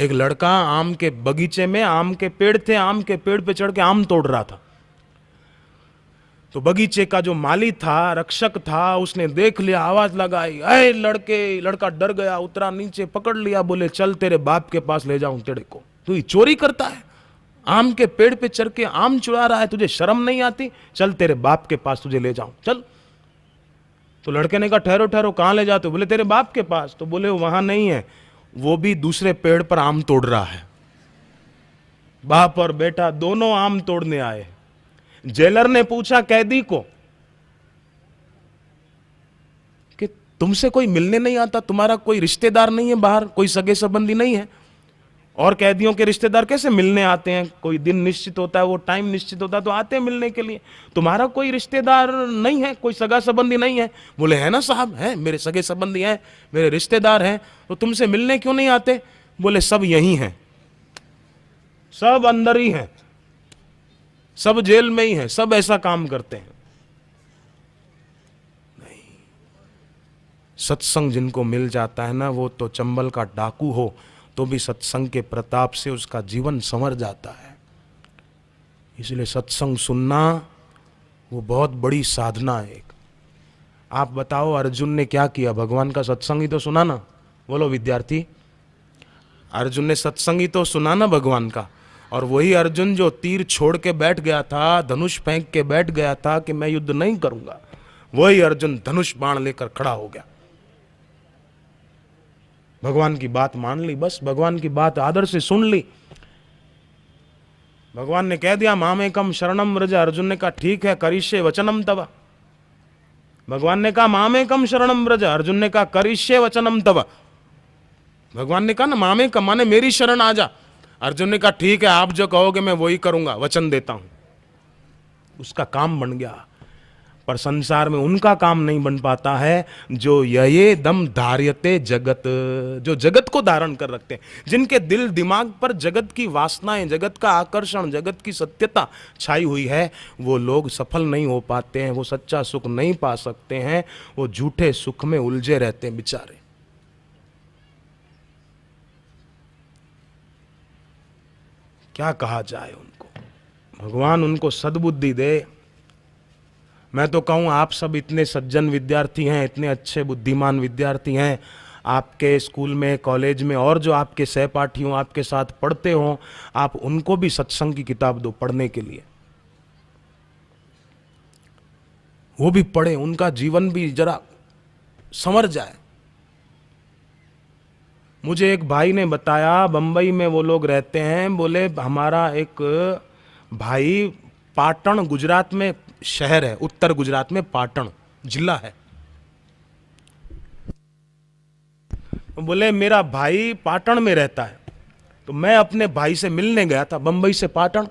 एक लड़का आम के बगीचे में, आम के पेड़ थे, आम के पेड़ पे चढ़ के आम तोड़ रहा था। तो बगीचे का जो माली था, रक्षक था, उसने देख लिया, आवाज लगाई, अरे लड़के। लड़का डर गया, उतरा नीचे, पकड़ लिया, बोले चल तेरे बाप के पास ले जाऊं तेरे को, तू ये चोरी करता है, आम के पेड़ पे चढ़ के आम चुरा रहा है, तुझे शर्म नहीं आती, चल तेरे बाप के पास तुझे ले जाऊं, चल। तो लड़के ने कहा ठहरो ठहरो, कहां ले जाते हो? बोले तेरे बाप के पास। तो बोले वहां नहीं है, वो भी दूसरे पेड़ पर आम तोड़ रहा है। बाप और बेटा दोनों आम तोड़ने आए। जेलर ने पूछा कैदी को कि तुमसे कोई मिलने नहीं आता, तुम्हारा कोई रिश्तेदार नहीं है बाहर, कोई सगे संबंधी नहीं है? और कैदियों के रिश्तेदार कैसे मिलने आते हैं, कोई दिन निश्चित होता है, वो टाइम निश्चित होता है तो आते हैं मिलने के लिए, तुम्हारा कोई रिश्तेदार नहीं है, कोई सगा संबंधी नहीं है? बोले है ना साहब, है, मेरे सगे संबंधी हैं, मेरे रिश्तेदार हैं, तो तुमसे मिलने क्यों नहीं आते? बोले सब यही हैं, सब अंदर ही हैं, सब जेल में ही हैं, सब ऐसा काम करते हैं। नहीं, सत्संग जिनको मिल जाता है ना, वो तो चंबल का डाकू हो तो भी सत्संग के प्रताप से उसका जीवन संवर जाता है। इसलिए सत्संग सुनना वो बहुत बड़ी साधना है एक। आप बताओ अर्जुन ने क्या किया? भगवान का सत्संग ही तो सुना ना। बोलो विद्यार्थी, अर्जुन ने सत्संग ही तो सुना ना भगवान का। और वही अर्जुन जो तीर छोड़ के बैठ गया था, धनुष फेंक के बैठ गया था कि मैं युद्ध नहीं करूंगा, वही अर्जुन धनुष बाण लेकर खड़ा हो गया। भगवान की बात मान ली, बस भगवान की बात आदर से सुन ली। भगवान ने कह दिया मामेकम शरणम व्रज। अर्जुन ने कहा ठीक है, करिष्ये वचनम तव। भगवान ने कहा मामेकम शरणम व्रज, अर्जुन ने कहा करिष्ये वचनम तव। भगवान ने कहा ना मामेकम माने मेरी शरण आ जा। अर्जुन ने कहा ठीक है, आप जो कहोगे मैं वही करूंगा, वचन देता हूं। उसका काम बन गया। पर संसार में उनका काम नहीं बन पाता है जो ये दम धार्यते जगत, जो जगत को धारण कर रखते हैं, जिनके दिल दिमाग पर जगत की वासनाएं, जगत का आकर्षण, जगत की सत्यता छाई हुई है। वो लोग सफल नहीं हो पाते हैं, वो सच्चा सुख नहीं पा सकते हैं, वो झूठे सुख में उलझे रहते हैं बेचारे। क्या कहा जाए उनको? भगवान उनको सद्बुद्धि दे। मैं तो कहूँ आप सब इतने सज्जन विद्यार्थी हैं, इतने अच्छे बुद्धिमान विद्यार्थी हैं, आपके स्कूल में, कॉलेज में, और जो आपके सहपाठी हों, आपके साथ पढ़ते हों, आप उनको भी सत्संग की किताब दो पढ़ने के लिए। वो भी पढ़े, उनका जीवन भी जरा संवर जाए। मुझे एक भाई ने बताया, बंबई में वो लोग रहते हैं, बोले हमारा एक भाई, पाटण गुजरात में शहर है, उत्तर गुजरात में पाटण जिला है, तो बोले मेरा भाई पाटण में रहता है, तो मैं अपने भाई से मिलने गया था बंबई से पाटण।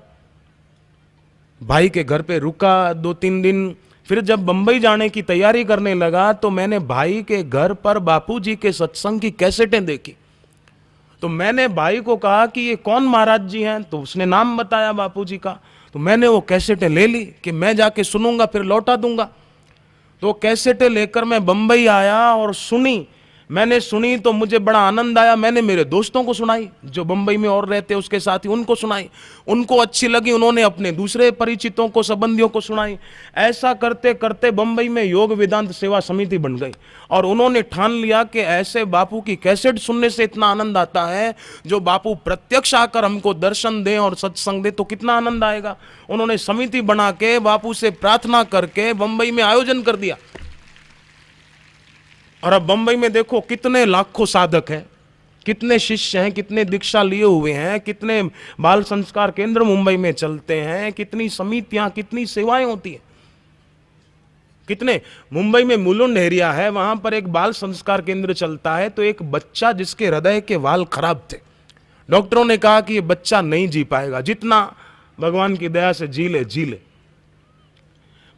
भाई के घर पे रुका 2-3 दिन, फिर जब बंबई जाने की तैयारी करने लगा तो मैंने भाई के घर पर बापूजी के सत्संग की कैसेटें देखी। तो मैंने भाई को कहा कि ये कौन महाराज जी हैं? तो उसने नाम बताया बापूजी का। तो मैंने वो कैसेटें ले ली कि मैं जाके सुनूंगा फिर लौटा दूंगा। तो कैसेटें लेकर मैं बंबई आया और सुनी। मैंने सुनी तो मुझे बड़ा आनंद आया। मैंने मेरे दोस्तों को सुनाई, जो बंबई में और रहते उसके साथ ही, उनको सुनाई, उनको अच्छी लगी, उन्होंने अपने दूसरे परिचितों को, संबंधियों को सुनाई। ऐसा करते करते बंबई में योग वेदांत सेवा समिति बन गई और उन्होंने ठान लिया कि ऐसे बापू की कैसेट सुनने से इतना आनंद आता है, जो बापू प्रत्यक्ष आकर हमको दर्शन दें और सत्संग दें तो कितना आनंद आएगा। उन्होंने समिति बना के बापू से प्रार्थना करके बंबई में आयोजन कर दिया। और अब बंबई में देखो कितने लाखों साधक हैं, कितने शिष्य हैं, कितने दीक्षा लिए हुए हैं, कितने बाल संस्कार केंद्र मुंबई में चलते हैं, कितनी समितियां, कितनी सेवाएं होती हैं, कितने। मुंबई में मुलुंड एरिया है, वहां पर एक बाल संस्कार केंद्र चलता है। तो एक बच्चा जिसके हृदय के वाल खराब थे, डॉक्टरों ने कहा कि ये बच्चा नहीं जी पाएगा, जितना भगवान की दया से जी ले जी ले।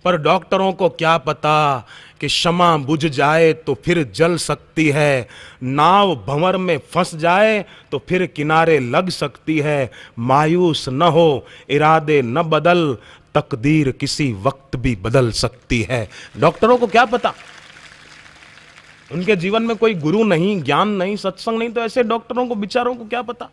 पर डॉक्टरों को क्या पता कि क्षमा बुझ जाए तो फिर जल सकती है, नाव भंवर में फंस जाए तो फिर किनारे लग सकती है। मायूस न हो, इरादे न बदल, तकदीर किसी वक्त भी बदल सकती है। डॉक्टरों को क्या पता, उनके जीवन में कोई गुरु नहीं, ज्ञान नहीं, सत्संग नहीं, तो ऐसे डॉक्टरों को, बेचारों को क्या पता।